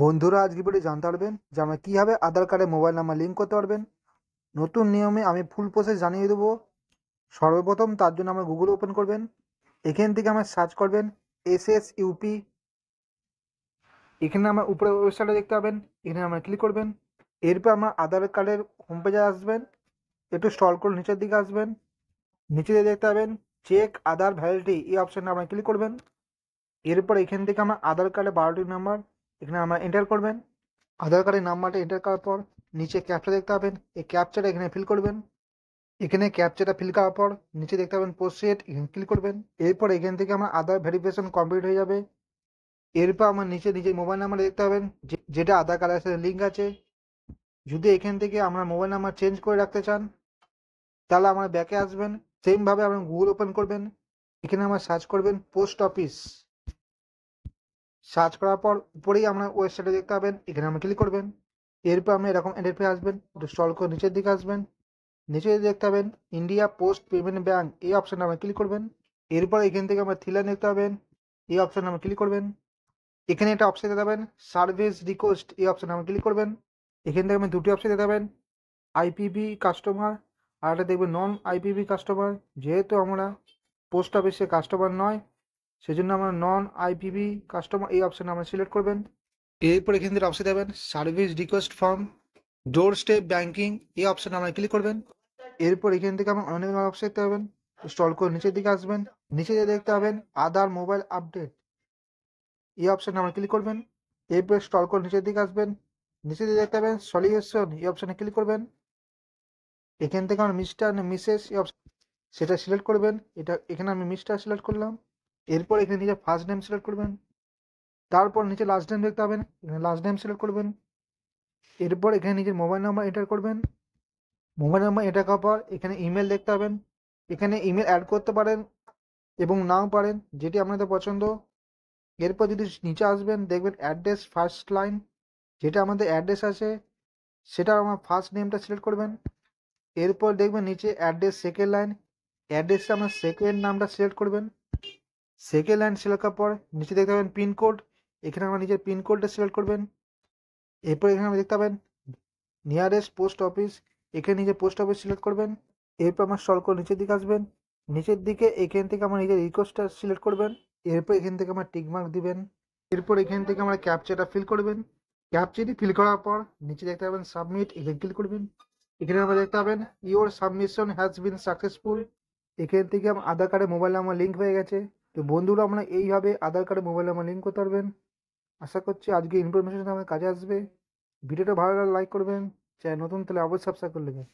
বন্ধুরা আজকে ভিডিও জানতে পারবেন যে আমরা কীভাবে আধার কার্ডে মোবাইল নাম্বার লিঙ্ক করতে পারবেন। নতুন নিয়মে আমি ফুল প্রসেস জানিয়ে দেবো। সর্বপ্রথম তার জন্য আমরা গুগল ওপেন করবেন। এখান থেকে আমরা সার্চ করবেন SSUP। এখানে আমার উপরে ওয়েবসাইটে দেখতে পাবেন, এখানে আমরা ক্লিক করবেন। এরপর আমার আধার কার্ডের হোম পেজে আসবেন, একটু স্ক্রল করে নিচের দিকে আসবেন। নিচে দিয়ে দেখতে পাবেন চেক আধার ভ্যালিডিটি, এই অপশানে আমরা ক্লিক করবেন। এরপর এখান থেকে আমার আধার কার্ডের 12টি নাম্বার এখানে আমরা এন্টার করবেন। আধার কার্ডের নাম্বারটা এন্টার করার পর নিচে ক্যাপচা দেখতে পাবেন, এই ক্যাপচাটা এখানে ফিল করবেন। এখানে ক্যাপচাটা ফিল করার পর নিচে দেখতে পাবেন প্রসিড, এখানে ক্লিক করবেন। এরপর এখান থেকে আমার আধার ভেরিফিকেশন কমপ্লিট হয়ে যাবে। এরপর আমার নিচে নিজের মোবাইল নাম্বার দেখতে পাবেন যেটা আধার কার্ডের সাথে লিঙ্ক আছে। যদি এখান থেকে আমরা মোবাইল নাম্বার চেঞ্জ করে রাখতে চান তাহলে আমরা ব্যাকে আসবেন। সেমভাবে আমরা গুগল ওপেন করবেন, এখানে আমরা সার্চ করবেন পোস্ট অফিস। সার্চ করার পর উপরেই আমরা ওয়েবসাইটে দেখতে পাবেন, এখানে আমরা ক্লিক করবেন। এরপর আপনি এরকম ইন্টারফেসে আসবেন, একটু স্ক্রল করে নিচের দিকে আসবেন। নিচে দেখতে পাবেন ইন্ডিয়া পোস্ট পেমেন্ট ব্যাঙ্ক, এই অপশানে আমরা ক্লিক করবেন। এরপর এখান থেকে আমরা থ্রি লাইন দেখতে পাবেন, এই অপশানে আমরা ক্লিক করবেন। এখানে একটা অপশান দেখতে পাবেন সার্ভিস রিকোয়েস্ট, এই অপশানে আমরা ক্লিক করবেন। এখান থেকে আমি দুটি অপশান দেখতে পাবেন, IPB কাস্টমার আর একটা দেখবেন নন IPB কাস্টমার। যেহেতু আমরা পোস্ট অফিসে কাস্টমার নয়, সেজন্য আমরা নন IPB কাস্টমার, এই অপশানে আমরা সিলেক্ট করবেন। এরপর এখান থেকে অপশান দেবেন সার্ভিস রিকোয়েস্ট ফর্ম ডোর স্টেপ ব্যাঙ্কিং, এই অপশানে আমরা ক্লিক করবেন। এরপর এখান থেকে আমরা অনেক অপশন দেখতে পাবেন, স্ক্রল করে নিচের দিকে আসবেন। নিচে দিয়ে দেখতে পাবেন আধার মোবাইল আপডেট, এই অপশানে আমরা ক্লিক করবেন। এরপর স্ক্রল করে নিচের দিকে আসবেন। নিচে দিয়ে দেখতে পাবেন সলিউশন, এই অপশানে ক্লিক করবেন। এখান থেকে আমরা মিস্টার না মিসেস এই অপশন সেটা সিলেক্ট করবেন। এখানে আমি মিস্টার সিলেক্ট করলাম। এরপর এখানে নিজের ফার্স্ট নেম সিলেক্ট করবেন। তারপর নিচে লাস্ট নেম দেখতে পাবেন, এখানে লাস্ট নেম সিলেক্ট করবেন। এরপর এখানে নিজের মোবাইল নাম্বার এন্টার করবেন। মোবাইল নাম্বার এন্টার করার পর এখানে ইমেল দেখতে পাবেন, এখানে ইমেল অ্যাড করতে পারেন এবং নাও পারেন, যেটি আপনাদের পছন্দ। এরপর যদি নিচে আসবেন দেখবেন অ্যাড্রেস ফার্স্ট লাইন, যেটা আমাদের অ্যাড্রেস আছে সেটা আমার ফার্স্ট নেমটা সিলেক্ট করবেন। এরপর দেখবেন নিচে অ্যাড্রেস সেকেন্ড লাইন, অ্যাড্রেসে আমার সেকেন্ড নামটা সিলেক্ট করবেন। সেকেন্ড লাইন সিলেক্ট করার পর নিচে দেখতে পাবেন পিনকোড, এখানে আমার নিজের পিনকোডটা সিলেক্ট করবেন। এরপর এখানে আমরা দেখতে পাবেন নিয়ারেস্ট পোস্ট অফিস, এখানে নিজের পোস্ট অফিস সিলেক্ট করবেন। এরপর আমার স্ক্রল করে নিচের দিকে আসবেন। নিচের দিকে এখান থেকে আমার নিজের রিকোয়েস্টটা সিলেক্ট করবেন। এরপর এখান থেকে আমার টিকমার্ক দিবেন। এরপর এখান থেকে আমরা ক্যাপচাটা ফিল করবেন। ক্যাপচাটি ফিল করার পর নিচে দেখতে পাবেন সাবমিট, এখানে ক্লিক করবেন। এখানে আমরা দেখতে পাবেন your submission has been successful. এখান থেকে আমার আধার কার্ডে মোবাইল নাম্বার লিঙ্ক হয়ে গেছে। তো বন্ধুরা আমরা এইভাবে আধার কার্ডে মোবাইল নাম্বার লিঙ্ক করতে পারবেন। আশা করছি আজকে ইনফরমেশন আমার কাজে আসবে। ভিডিওটা ভালো লাগলে লাইক করবেন, চ্যানেল নতুন তাহলে অবশ্যই সাবস্ক্রাইব করে নেবেন।